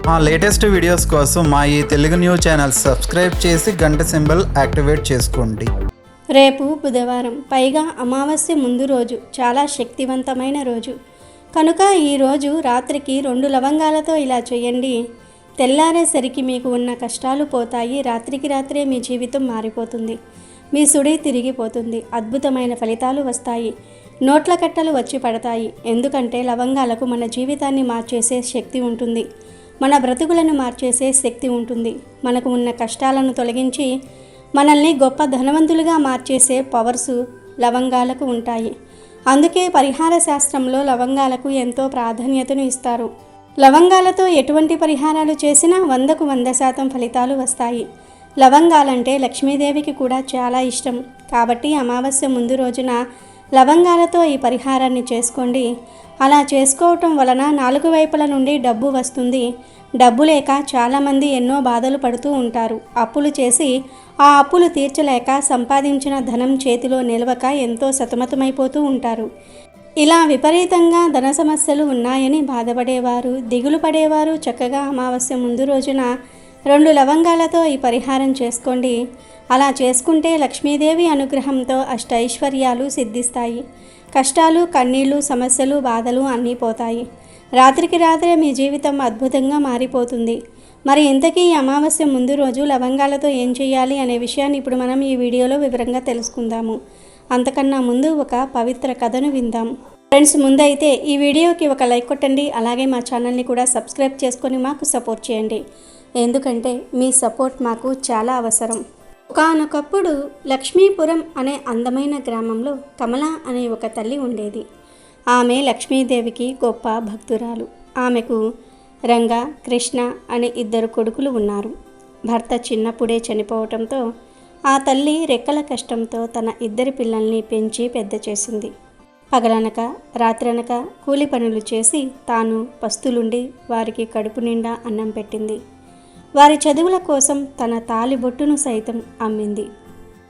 మా latest videos కోసం మా ఈ తెలుగు న్యూస్ ఛానల్ సబ్స్క్రైబ్ చేసి గంట సింబల్ యాక్టివేట్ చేసుకోండి. రేపు బుధవారం, పైగా అమావాస్య ముందు రోజు, చాలా శక్తివంతమైన రోజు కనుక ఈరోజు రాత్రికి 2 లవంగాలతో ఇలా చేయండి. తెల్లారేసరికి మీకు ఉన్న కష్టాలు పోతాయి. రాత్రికి రాత్రే మీ జీవితం మారిపోతుంది. మీ సుడి తిరిగిపోతుంది. అద్భుతమైన ఫలితాలు వస్తాయి. నోట్ల కట్టలు వచ్చి పడతాయి. ఎందుకంటే లవంగాలకు మన జీవితాన్ని మార్చేసే శక్తి ఉంటుంది. మన బ్రతుకులను మార్చేసే శక్తి ఉంటుంది. మనకు ఉన్న కష్టాలను తొలగించి మనల్ని గొప్ప ధనవంతులుగా మార్చేసే పవర్సు లవంగాలకు ఉంటాయి. అందుకే పరిహార శాస్త్రంలో లవంగాలకు ఎంతో ప్రాధాన్యతను ఇస్తారు. లవంగాలతో ఎటువంటి పరిహారాలు చేసినా 100కు 100% ఫలితాలు వస్తాయి. లవంగాలంటే లక్ష్మీదేవికి కూడా చాలా ఇష్టం. కాబట్టి అమావాస్య ముందు రోజున లవంగాలతో ఈ పరిహారాన్ని చేసుకోండి. అలా చేసుకోవటం వలన 4 వైపుల నుండి డబ్బు వస్తుంది. డబ్బు లేక చాలామంది ఎన్నో బాధలు పడుతూ ఉంటారు. అప్పులు చేసి ఆ అప్పులు తీర్చలేక సంపాదించిన ధనం చేతిలో నిలవక ఎంతో సతమతమైపోతూ ఉంటారు. ఇలా విపరీతంగా ధన సమస్యలు ఉన్నాయని బాధపడేవారు, దిగులు పడేవారు చక్కగా అమావాస్య ముందు రోజున 2 లవంగాలతో ఈ పరిహారం చేసుకోండి. అలా చేసుకుంటే లక్ష్మీదేవి అనుగ్రహంతో అష్టైశ్వర్యాలు సిద్ధిస్తాయి. కష్టాలు, కన్నీళ్లు, సమస్యలు, బాధలు అన్నీ పోతాయి. రాత్రికి రాత్రే మీ జీవితం అద్భుతంగా మారిపోతుంది. మరి ఇంతకీ ఈ అమావాస్య ముందు రోజు లవంగాలతో ఏం చేయాలి అనే విషయాన్ని ఇప్పుడు మనం ఈ వీడియోలో వివరంగా తెలుసుకుందాము. అంతకన్నా ముందు ఒక పవిత్ర కథను విందాం. ఫ్రెండ్స్, ముందైతే ఈ వీడియోకి ఒక లైక్ కొట్టండి. అలాగే మా ఛానల్ని కూడా సబ్స్క్రైబ్ చేసుకొని మాకు సపోర్ట్ చేయండి. ఎందుకంటే మీ సపోర్ట్ మాకు చాలా అవసరం. ఒకానొకప్పుడు లక్ష్మీపురం అనే అందమైన గ్రామంలో కమల అనే ఒక తల్లి ఉండేది. ఆమె లక్ష్మీదేవికి గొప్ప భక్తురాలు. ఆమెకు రంగ, కృష్ణ అనే 2 కొడుకులు ఉన్నారు. భర్త చిన్నప్పుడే చనిపోవటంతో ఆ తల్లి రెక్కల కష్టంతో తన 2 పిల్లల్ని పెంచి పెద్ద చేసింది. పగలనక రాత్రనక కూలి పనులు చేసి తాను పస్తులుండి వారికి కడుపు నిండా అన్నం పెట్టింది. వారి చదువుల కోసం తన తాలిబొట్టును సైతం అమ్మింది.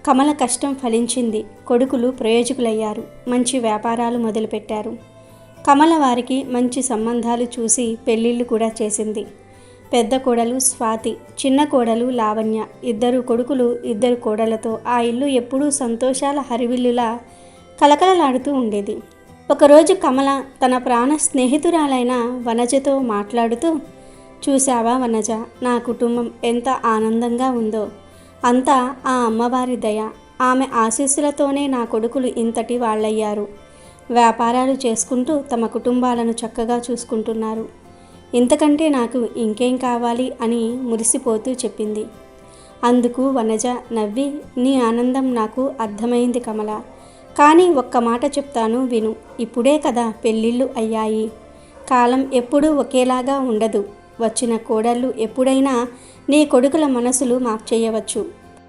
కమల కష్టం ఫలించింది. కొడుకులు ప్రయోజకులయ్యారు. మంచి వ్యాపారాలు మొదలుపెట్టారు. కమల వారికి మంచి సంబంధాలు చూసి పెళ్ళిళ్ళు కూడా చేసింది. పెద్ద కోడలు స్వాతి, చిన్న కోడలు లావణ్య, 2 కొడుకులు 2 కోడలతో ఆ ఇల్లు ఎప్పుడూ సంతోషాల హరివిల్లులా కలకలలాడుతూ ఉండేది. ఒకరోజు కమల తన ప్రాణ స్నేహితురాలైన వనజతో మాట్లాడుతూ, చూశావా వనజ, నా కుటుంబం ఎంత ఆనందంగా ఉందో. అంతా ఆ అమ్మవారి దయ. ఆమె ఆశీస్సులతోనే నా కొడుకులు ఇంతటి వాళ్ళయ్యారు. వ్యాపారాలు చేసుకుంటూ తమ కుటుంబాలను చక్కగా చూసుకుంటున్నారు. ఇంతకంటే నాకు ఇంకేం కావాలి అని మురిసిపోతూ చెప్పింది. అందుకు వనజ నవ్వి, నీ ఆనందం నాకు అర్థమైంది కమల. కానీ ఒక్క మాట చెప్తాను విను. ఇప్పుడే కదా పెళ్ళిళ్ళు అయ్యాయి. కాలం ఎప్పుడూ ఒకేలాగా ఉండదు. వచ్చిన కోడళ్ళు ఎప్పుడైనా నీ కొడుకుల మనసులు మార్చేయవచ్చు.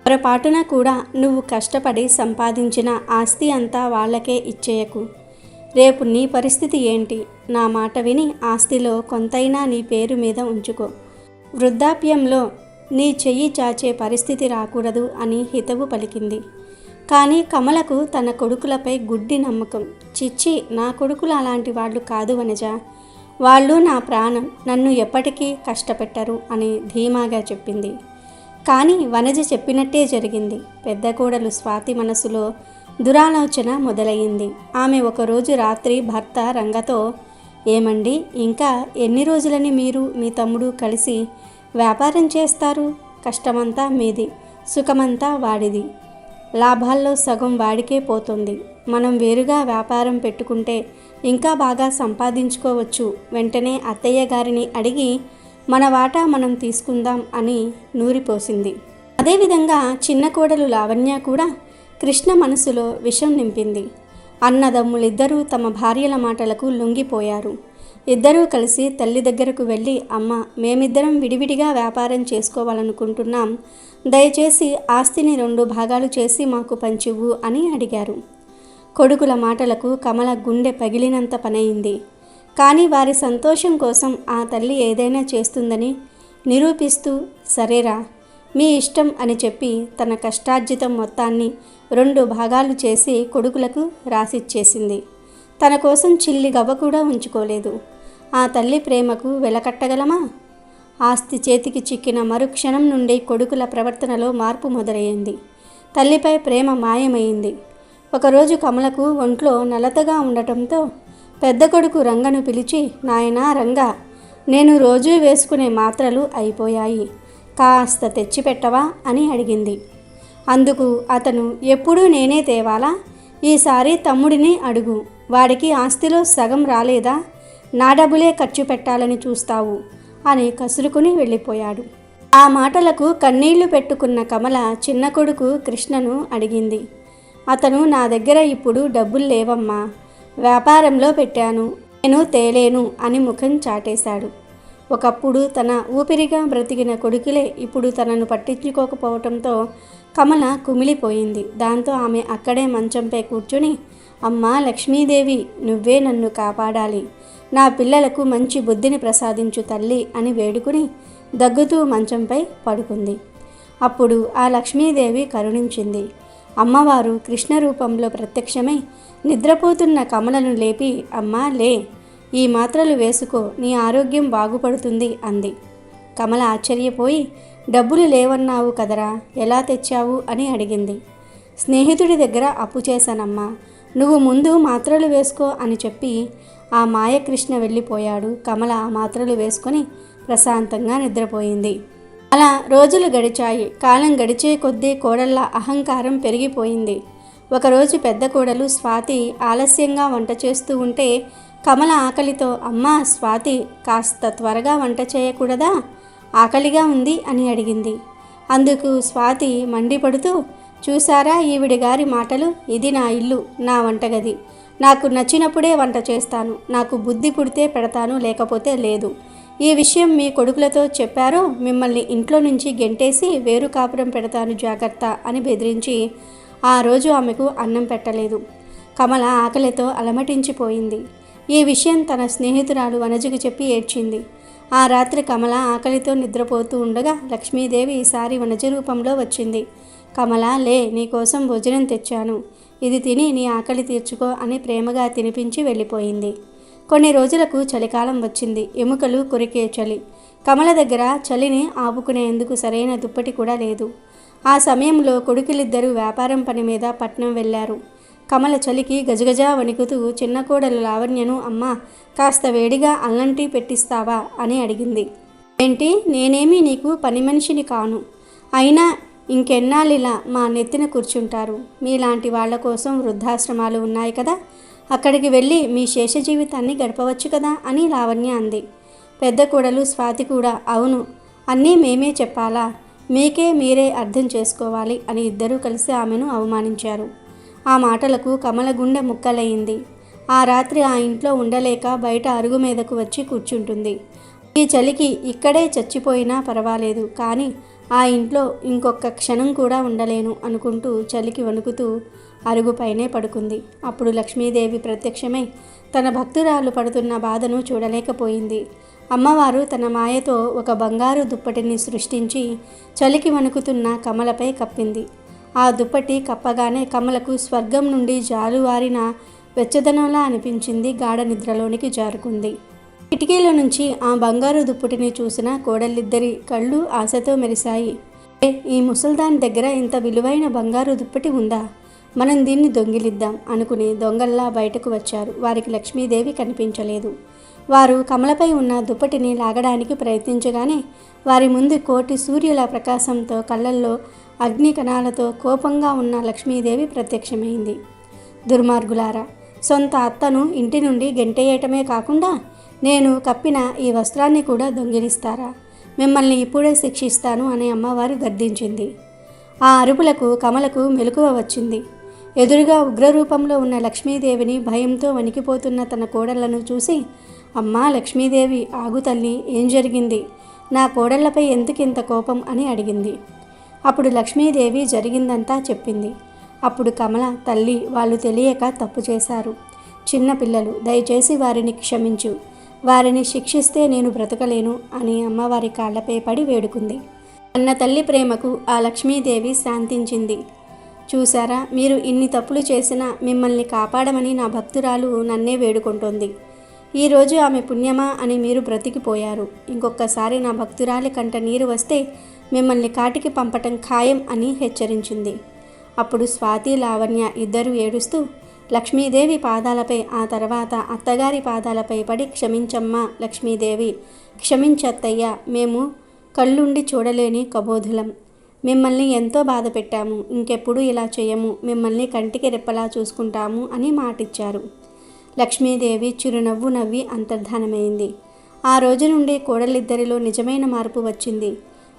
పొరపాటున కూడా నువ్వు కష్టపడి సంపాదించిన ఆస్తి అంతా వాళ్ళకే ఇచ్చేయకు. రేపు నీ పరిస్థితి ఏంటి? నా మాట విని ఆస్తిలో కొంతైనా నీ పేరు మీద ఉంచుకో. వృద్ధాప్యంలో నీ చెయ్యి చాచే పరిస్థితి రాకూడదు అని హితవు పలికింది. కానీ కమలకు తన కొడుకులపై గుడ్డి నమ్మకం. చిచ్చి, నా కొడుకులు అలాంటి వాళ్ళు కాదు వనజ. వాళ్ళు నా ప్రాణం, నన్ను ఎప్పటికీ కష్టపెట్టరు అని ధీమాగా చెప్పింది. కానీ వనజ చెప్పినట్టే జరిగింది. పెద్ద కోడలు స్వాతి మనసులో దురాలోచన మొదలయ్యింది. ఆమె ఒకరోజు రాత్రి భర్త రంగతో, ఏమండి, ఇంకా ఎన్ని రోజులని మీరు మీ తమ్ముడు కలిసి వ్యాపారం చేస్తారు? కష్టమంతా మీది, సుఖమంతా వాడిది. లాభాల్లో సగం వాడికే పోతుంది. మనం వేరుగా వ్యాపారం పెట్టుకుంటే ఇంకా బాగా సంపాదించుకోవచ్చు. వెంటనే అత్తయ్య గారిని అడిగి మన వాటా మనం తీసుకుందాం అని నూరిపోసింది. అదేవిధంగా చిన్న కోడలు లావణ్య కూడా కృష్ణ మనసులో విషం నింపింది. అన్నదమ్ములిద్దరూ తమ భార్యల మాటలకు లొంగిపోయారు. 2 కలిసి తల్లి దగ్గరకు వెళ్ళి, అమ్మ, మేమిద్దరం విడివిడిగా వ్యాపారం చేసుకోవాలనుకుంటున్నాం. దయచేసి ఆస్తిని 2 భాగాలు చేసి మాకు పంచివ్వు అని అడిగారు. కొడుకుల మాటలకు కమల గుండె పగిలినంత పనయింది. కానీ వారి సంతోషం కోసం ఆ తల్లి ఏదైనా చేస్తుందని నిరూపిస్తూ, సరేరా, మీ ఇష్టం అని చెప్పి తన కష్టార్జితం మొత్తాన్ని 2 భాగాలు చేసి కొడుకులకు రాసిచ్చేసింది. తన కోసం చిల్లి గవ్వ కూడా ఉంచుకోలేదు. ఆ తల్లి ప్రేమకు వెలకట్టగలమా? ఆస్తి చేతికి చిక్కిన మరుక్షణం నుండి కొడుకుల ప్రవర్తనలో మార్పు మొదలయ్యింది. తల్లిపై ప్రేమ మాయమైంది. ఒకరోజు కమలకు ఒంట్లో నలతగా ఉండటంతో పెద్ద కొడుకు రంగను పిలిచి, నాయనా రంగా, నేను రోజూ వేసుకునే మాత్రలు అయిపోయాయి, కాస్త తెచ్చిపెట్టవా అని అడిగింది. అందుకు అతను, ఎప్పుడూ నేనే తేవాలా? ఈసారి తమ్ముడిని అడుగు, వాడికి ఆస్తిలో సగం రాలేదా? నా డబ్బులే ఖర్చు పెట్టాలని చూస్తావు అని కసురుకుని వెళ్ళిపోయాడు. ఆ మాటలకు కన్నీళ్లు పెట్టుకున్న కమల చిన్న కొడుకు కృష్ణను అడిగింది. అతను, నా దగ్గర ఇప్పుడు డబ్బులు లేవమ్మా, వ్యాపారంలో పెట్టాను, నేను తేలేను అని ముఖం చాటేశాడు. ఒకప్పుడు తన ఊపిరిగా బ్రతికిన కొడుకులే ఇప్పుడు తనను పట్టించుకోకపోవటంతో కమల కుమిలిపోయింది. దాంతో ఆమె అక్కడే మంచంపై కూర్చుని, అమ్మా లక్ష్మీదేవి, నువ్వే నన్ను కాపాడాలి, నా పిల్లలకు మంచి బుద్ధిని ప్రసాదించు తల్లి అని వేడుకుని దగ్గుతూ మంచంపై పడుకుంది. అప్పుడు ఆ లక్ష్మీదేవి కరుణించింది. అమ్మవారు కృష్ణ రూపంలో ప్రత్యక్షమై నిద్రపోతున్న కమలను లేపి, అమ్మా లే, ఈ మాత్రలు వేసుకో, నీ ఆరోగ్యం బాగుపడుతుంది అంది. కమల ఆశ్చర్యపోయి, డబ్బులు లేవన్నావు కదరా, ఎలా తెచ్చావు అని అడిగింది. స్నేహితుడి దగ్గర అప్పు చేశానమ్మా, నువ్వు ముందు మాత్రలు వేసుకో అని చెప్పి ఆ మాయకృష్ణ వెళ్ళిపోయాడు. కమల ఆ మాత్రలు వేసుకొని ప్రశాంతంగా నిద్రపోయింది. అలా రోజులు గడిచాయి. కాలం గడిచే కొద్దీ కోడళ్ళ అహంకారం పెరిగిపోయింది. ఒకరోజు పెద్ద కోడలు స్వాతి ఆలస్యంగా వంట చేస్తూ ఉంటే కమల ఆకలితో, అమ్మా స్వాతి, కాస్త త్వరగా వంట చేయకూడదా, ఆకలిగా ఉంది అని అడిగింది. అందుకు స్వాతి మండిపడుతూ, చూసారా ఈవిడి గారి మాటలు, ఇది నా ఇల్లు, నా వంటగది, నాకు నచ్చినప్పుడే వంట చేస్తాను, నాకు బుద్ధి పుడితే పెడతాను, లేకపోతే లేదు. ఈ విషయం మీ కొడుకులతో చెప్పారో మిమ్మల్ని ఇంట్లో నుంచి గెంటేసి వేరు కాపురం పెడతాను, జాగ్రత్త అని బెదిరించి ఆ రోజు ఆమెకు అన్నం పెట్టలేదు. కమల ఆకలితో అలమటించిపోయింది. ఈ విషయం తన స్నేహితురాలు వనజకు చెప్పి ఏడ్చింది. ఆ రాత్రి కమల ఆకలితో నిద్రపోతూ ఉండగా లక్ష్మీదేవి ఈసారి వనజ రూపంలో వచ్చింది. కమల లే, నీకోసం భోజనం తెచ్చాను, ఇది తిని నీ ఆకలి తీర్చుకో అని ప్రేమగా తినిపించి వెళ్ళిపోయింది. కొన్ని రోజులకు చలికాలం వచ్చింది. ఎముకలు కొరికే చలి. కమల దగ్గర చలిని ఆపుకునేందుకు సరైన దుప్పటి కూడా లేదు. ఆ సమయంలో కొడుకులిద్దరూ వ్యాపారం పని మీద పట్నం వెళ్ళారు. కమల చలికి గజగజా వణికుతూ చిన్న కోడలు లావణ్యను, అమ్మా కాస్త వేడిగా అల్లం టీ పెట్టిస్తావా అని అడిగింది. ఏంటి, నేనేమీ నీకు పని మనిషిని కాను, అయినా ఇంకెన్నాళ్ళిలా మా నెత్తిన కూర్చుంటారు, మీలాంటి వాళ్ల కోసం వృద్ధాశ్రమాలు ఉన్నాయి కదా, అక్కడికి వెళ్ళి మీ శేష జీవితాన్ని గడపవచ్చు కదా అని లావణ్య అంది. పెద్ద కోడలు స్వాతి కూడా, అవును, అన్నీ మేమే చెప్పాలా, మీకే మీరే అర్థం చేసుకోవాలి అని ఇద్దరూ కలిసి ఆమెను అవమానించారు. ఆ మాటలకు కమల గుండె ముక్కలయ్యింది. ఆ రాత్రి ఆ ఇంట్లో ఉండలేక బయట అరుగు మీదకు వచ్చి కూర్చుంటుంది. ఈ చలికి ఇక్కడే చచ్చిపోయినా పర్వాలేదు, కానీ ఆ ఇంట్లో ఇంకొక క్షణం కూడా ఉండలేను అనుకుంటూ చలికి వణుకుతూ అరుగుపైనే పడుకుంది. అప్పుడు లక్ష్మీదేవి ప్రత్యక్షమై తన భక్తురాలు పడుతున్న బాధను చూడలేకపోయింది. అమ్మవారు తన మాయతో ఒక బంగారు దుప్పటిని సృష్టించి చలికి వణుకుతున్న కమలపై కప్పింది. ఆ దుప్పటి కప్పగానే కమలకు స్వర్గం నుండి జాలువారిన వెచ్చదనంలా అనిపించింది. గాఢ నిద్రలోనికి జారుకుంది. కిటికీల నుంచి ఆ బంగారు దుప్పటిని చూసిన కోడలిద్దరి కళ్ళు ఆశతో మెరిశాయి. ఈ ముసల్దాని దగ్గర ఇంత విలువైన బంగారు దుప్పటి ఉందా, మనం దీన్ని దొంగిలిద్దాం అనుకుని దొంగల్లా బయటకు వచ్చారు. వారికి లక్ష్మీదేవి కనిపించలేదు. వారు కమలపై ఉన్న దుప్పటిని లాగడానికి ప్రయత్నించగానే వారి ముందు కోటి సూర్యుల ప్రకాశంతో కళ్ళల్లో అగ్ని కణాలతో కోపంగా ఉన్న లక్ష్మీదేవి ప్రత్యక్షమైంది. దుర్మార్గులారా, సొంత అత్తను ఇంటి నుండి గెంటేయటమే కాకుండా నేను కప్పిన ఈ వస్త్రాన్ని కూడా దొంగిలిస్తారా, మిమ్మల్ని ఇప్పుడే శిక్షిస్తాను అని అమ్మవారు గద్దించింది. ఆ అరుపులకు కమలకు మెలకువ వచ్చింది. ఎదురుగా ఉగ్రరూపంలో ఉన్న లక్ష్మీదేవిని భయంతో వణికిపోతున్న తన కోడళ్లను చూసి, అమ్మా లక్ష్మీదేవి, ఆగు తల్లి, ఏం జరిగింది, నా కోడళ్లపై ఎందుకింత కోపం అని అడిగింది. అప్పుడు లక్ష్మీదేవి జరిగిందంతా చెప్పింది. అప్పుడు కమల, తల్లి, వాళ్ళు తెలియక తప్పు చేశారు, చిన్నపిల్లలు, దయచేసి వారిని క్షమించు, వారిని శిక్షిస్తే నేను బ్రతకలేను అని అమ్మవారి కాళ్లపై పడి వేడుకుంది. అన్న తల్లి ప్రేమకు ఆ లక్ష్మీదేవి శాంతించింది. చూసారా, మీరు ఇన్ని తప్పులు చేసినా మిమ్మల్ని కాపాడమని నా భక్తురాలు నన్నే వేడుకుంటోంది. ఈరోజు ఆమె పుణ్యమా అని మీరు బ్రతికిపోయారు. ఇంకొకసారి నా భక్తురాలి కంట నీరు వస్తే మిమ్మల్ని కాటికి పంపటం ఖాయం అని హెచ్చరించింది. అప్పుడు స్వాతి, లావణ్య ఇద్దరూ ఏడుస్తూ లక్ష్మీదేవి పాదాలపై, ఆ తర్వాత అత్తగారి పాదాలపై పడి, క్షమించమ్మా లక్ష్మీదేవి, క్షమించత్తయ్య, మేము కళ్ళుండి చూడలేని కబోధులం. మిమ్మల్ని ఎంతో బాధ పెట్టాము. ఇంకెప్పుడు ఇలా చేయము. మిమ్మల్ని కంటికి రెప్పలా చూసుకుంటాము అని మాటిచ్చారు. లక్ష్మీదేవి చిరునవ్వు నవ్వి అంతర్ధానమైంది. ఆ రోజు నుండి కోడలిద్దరిలో నిజమైన మార్పు వచ్చింది.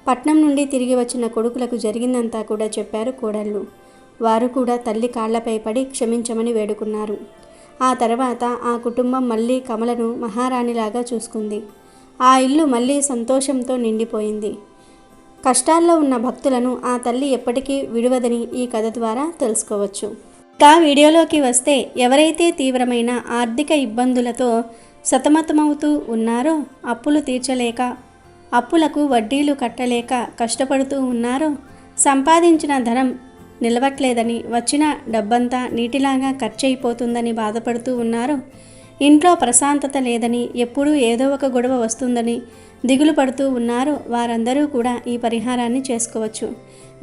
పట్నం నుండి తిరిగి వచ్చిన కొడుకులకు జరిగిందంతా కూడా చెప్పారు కోడళ్ళు. వారు కూడా తల్లి కాళ్లపై పడి క్షమించమని వేడుకున్నారు. ఆ తర్వాత ఆ కుటుంబం మళ్ళీ కమలను మహారాణిలాగా చూసుకుంది. ఆ ఇల్లు మళ్ళీ సంతోషంతో నిండిపోయింది. కష్టాల్లో ఉన్న భక్తులను ఆ తల్లి ఎప్పటికీ విడువదని ఈ కథ ద్వారా తెలుసుకోవచ్చు. ఇంకా వీడియోలోకి వస్తే, ఎవరైతే తీవ్రమైన ఆర్థిక ఇబ్బందులతో సతమతమవుతూ ఉన్నారో, అప్పులు తీర్చలేక, అప్పులకు వడ్డీలు కట్టలేక కష్టపడుతూ ఉన్నారో, సంపాదించిన ధనం నిలవట్లేదని, వచ్చిన డబ్బంతా నీటిలాగా ఖర్చయిపోతుందని బాధపడుతూ ఉన్నారో, ఇంట్లో ప్రశాంతత లేదని, ఎప్పుడూ ఏదో ఒక గొడవ వస్తుందని దిగులు పడుతూ ఉన్నారో, వారందరూ కూడా ఈ పరిహారాన్ని చేసుకోవచ్చు.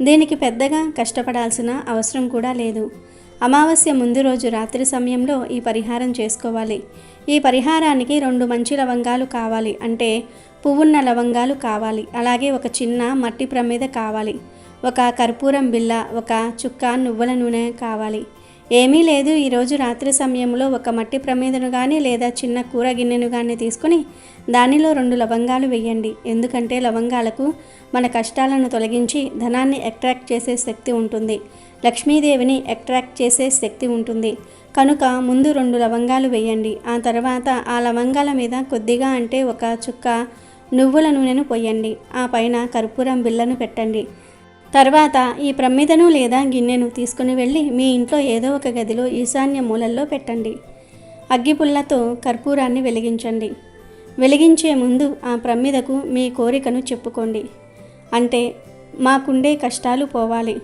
దీనికి పెద్దగా కష్టపడాల్సిన అవసరం కూడా లేదు. అమావాస్య ముందు రోజు రాత్రి సమయంలో ఈ పరిహారం చేసుకోవాలి. ఈ పరిహారానికి 2 మంచి లవంగాలు కావాలి. అంటే పువ్వున్న లవంగాలు కావాలి. అలాగే ఒక చిన్న మట్టి ప్రమిద కావాలి. ఒక కర్పూరం బిళ్ళ, ఒక చుక్క నువ్వుల నూనె కావాలి. ఏమీ లేదు. ఈరోజు రాత్రి సమయంలో ఒక మట్టి ప్రమిదను కానీ లేదా చిన్న కూర గిన్నెను కానీ తీసుకొని దానిలో 2 లవంగాలు వేయండి. ఎందుకంటే లవంగాలకు మన కష్టాలను తొలగించి ధనాన్ని అట్రాక్ట్ చేసే శక్తి ఉంటుంది. లక్ష్మీదేవిని అట్రాక్ట్ చేసే శక్తి ఉంటుంది. కనుక ముందు 2 లవంగాలు వేయండి. ఆ తర్వాత ఆ లవంగాల మీద కొద్దిగా, అంటే ఒక చుక్క నువ్వుల నూనెను పోయండి. ఆ పైన కర్పూరం బిళ్ళను పెట్టండి. తర్వాత ఈ ప్రమిదను లేదా గిన్నెను తీసుకుని వెళ్ళి మీ ఇంట్లో ఏదో ఒక గదిలో ఈశాన్య మూలల్లో పెట్టండి. అగ్గిపుల్లతో కర్పూరాన్ని వెలిగించండి. వెలిగించే ముందు ఆ ప్రమిదకు మీ కోరికను చెప్పుకోండి. అంటే, మాకుండే కష్టాలు పోవాలి,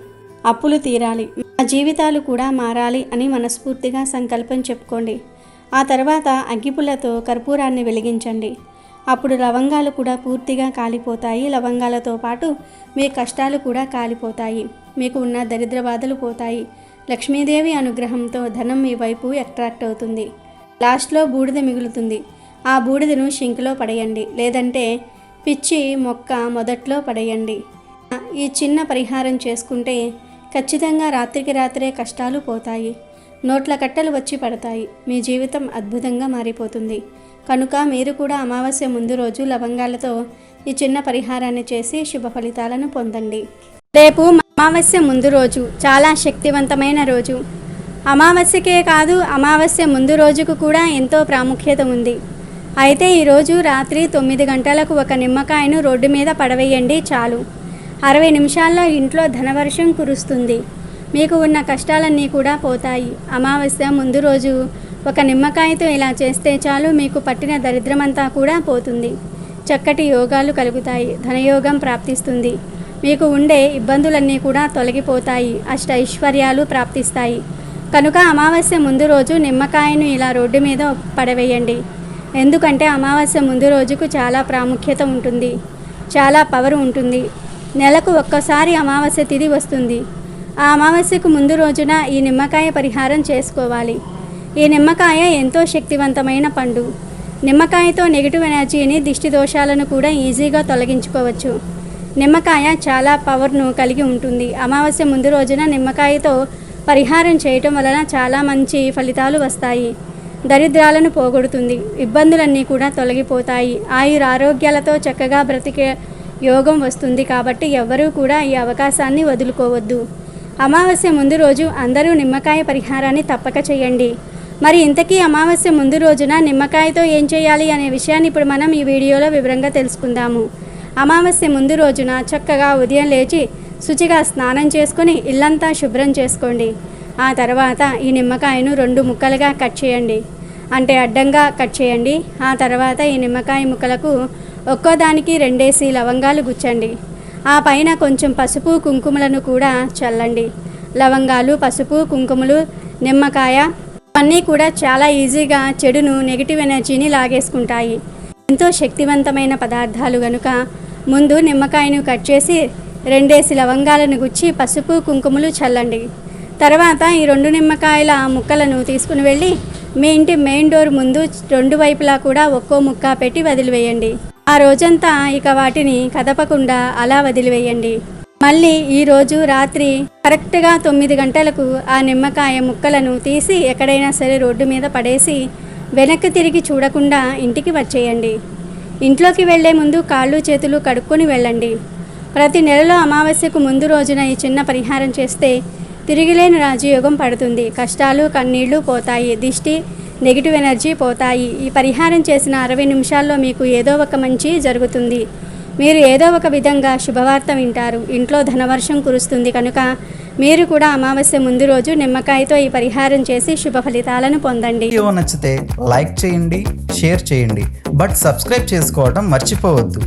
అప్పులు తీరాలి, మా జీవితాలు కూడా మారాలి అని మనస్ఫూర్తిగా సంకల్పం చెప్పుకోండి. ఆ తర్వాత అగ్గిపుల్లతో కర్పూరాన్ని వెలిగించండి. అప్పుడు లవంగాలు కూడా పూర్తిగా కాలిపోతాయి. లవంగాలతో పాటు మీ కష్టాలు కూడా కాలిపోతాయి. మీకు ఉన్న దరిద్ర బాధలు పోతాయి. లక్ష్మీదేవి అనుగ్రహంతో ధనం మీ వైపు అట్రాక్ట్ అవుతుంది. లాస్ట్లో బూడిద మిగులుతుంది. ఆ బూడిదను షింక్లో పడేయండి, లేదంటే పిచ్చి మొక్క మొదట్లో పడేయండి. ఈ చిన్న పరిహారం చేసుకుంటే ఖచ్చితంగా రాత్రికి రాత్రే కష్టాలు పోతాయి. నోట్ల కట్టలు వచ్చి పడతాయి. మీ జీవితం అద్భుతంగా మారిపోతుంది. కనుక మీరు కూడా అమావాస్య ముందు రోజు లవంగాలతో ఈ చిన్న పరిహారాన్ని చేసి శుభ ఫలితాలను పొందండి. రేపు అమావాస్య ముందు రోజు చాలా శక్తివంతమైన రోజు. అమావాస్యకే కాదు, అమావాస్య ముందు రోజుకు కూడా ఎంతో ప్రాముఖ్యత ఉంది. అయితే ఈరోజు రాత్రి 9 గంటలకు ఒక నిమ్మకాయను రోడ్డు మీద పడవేయండి చాలు. 60 నిమిషాల్లో ఇంట్లో ధనవర్షం కురుస్తుంది. మీకు ఉన్న కష్టాలన్నీ కూడా పోతాయి. అమావాస్య ముందు రోజు ఒక నిమ్మకాయతో ఇలా చేస్తే చాలు, మీకు పట్టిన దరిద్రమంతా కూడా పోతుంది. చక్కటి యోగాలు కలుగుతాయి. ధనయోగం ప్రాప్తిస్తుంది. మీకు ఉండే ఇబ్బందులన్నీ కూడా తొలగిపోతాయి. ఐశ్వర్యాలు ప్రాప్తిస్తాయి. కనుక అమావాస్య ముందు రోజు నిమ్మకాయను ఇలా రోడ్డు మీద పడవేయండి. ఎందుకంటే అమావాస్య ముందు రోజుకు చాలా ప్రాముఖ్యత ఉంటుంది, చాలా పవర్ ఉంటుంది. నెలకు ఒక్కసారి అమావాస్య తిథి వస్తుంది. ఆ అమావాస్యకు ముందు రోజున ఈ నిమ్మకాయ పరిహారం చేసుకోవాలి. ఈ నిమ్మకాయ ఎంతో శక్తివంతమైన పండు. నిమ్మకాయతో నెగిటివ్ ఎనర్జీని, దిష్టి దోషాలను కూడా ఈజీగా తొలగించుకోవచ్చు. నిమ్మకాయ చాలా పవర్ను కలిగి ఉంటుంది. అమావాస్య ముందు రోజున నిమ్మకాయతో పరిహారం చేయటం వలన చాలా మంచి ఫలితాలు వస్తాయి. దరిద్రాలను పోగొడుతుంది. ఇబ్బందులన్నీ కూడా తొలగిపోతాయి. ఆరోగ్యాలతో చక్కగా బ్రతికే యోగం వస్తుంది. కాబట్టి ఎవ్వరూ కూడా ఈ అవకాశాన్ని వదులుకోవద్దు. అమావాస్య ముందు రోజు అందరూ నిమ్మకాయ పరిహారాన్ని తప్పక చేయండి. మరి ఇంతకీ అమావాస్య ముందు రోజున నిమ్మకాయతో ఏం చేయాలి అనే విషయాన్ని ఇప్పుడు మనం ఈ వీడియోలో వివరంగా తెలుసుకుందాము. అమావాస్య ముందు రోజున చక్కగా ఉదయం లేచి శుచిగా స్నానం చేసుకొని ఇల్లంతా శుభ్రం చేసుకోండి. ఆ తర్వాత ఈ నిమ్మకాయను 2 ముక్కలుగా కట్ చేయండి. అంటే అడ్డంగా కట్ చేయండి. ఆ తర్వాత ఈ నిమ్మకాయ ముక్కలకు ఒక్కోదానికి 2 లవంగాలు గుచ్చండి. ఆ పైన కొంచెం పసుపు కుంకుమలను కూడా చల్లండి. లవంగాలు, పసుపు, కుంకుమలు, నిమ్మకాయ అన్నీ కూడా చాలా ఈజీగా చెడును, నెగిటివ్ ఎనర్జీని లాగేసుకుంటాయి. ఎంతో శక్తివంతమైన పదార్థాలు గనుక ముందు నిమ్మకాయను కట్ చేసి 2 లవంగాలను గుచ్చి పసుపు కుంకుమలు చల్లండి. తర్వాత ఈ 2 నిమ్మకాయల ముక్కలను తీసుకుని వెళ్ళి మీ ఇంటి మెయిన్ డోర్ ముందు 2 వైపులా కూడా ఒక్కో ముక్క పెట్టి వదిలివేయండి. ఆ రోజంతా ఇక వాటిని కదపకుండా అలా వదిలివేయండి. మళ్ళీ ఈరోజు రాత్రి కరెక్ట్గా 9 గంటలకు ఆ నిమ్మకాయ ముక్కలను తీసి ఎక్కడైనా సరే రోడ్డు మీద పడేసి వెనక్కి తిరిగి చూడకుండా ఇంటికి వచ్చేయండి. ఇంట్లోకి వెళ్లే ముందు కాళ్ళు చేతులు కడుక్కొని వెళ్ళండి. ప్రతి నెలలో అమావాస్యకు ముందు రోజున ఈ చిన్న పరిహారం చేస్తే తిరిగిలేని రాజయోగం పడుతుంది. కష్టాలు కన్నీళ్లు పోతాయి. దిష్టి నెగిటివ్ ఎనర్జీ పోతాయి. ఈ పరిహారం చేసిన 60 నిమిషాల్లో మీకు ఏదో ఒక మంచి జరుగుతుంది. మీరు ఏదో ఒక విధంగా శుభవార్త వింటారు. ఇంట్లో ధనవర్షం కురుస్తుంది కనుక మీరు కూడా అమావాస్య ముందు రోజు నిమ్మకాయతో ఈ పరిహారం చేసి శుభ ఫలితాలను పొందండి. వీడియో నచ్చితే లైక్ చేయండి, షేర్ చేయండి, బట్ సబ్స్క్రైబ్ చేసుకోవడం మర్చిపోవద్దు.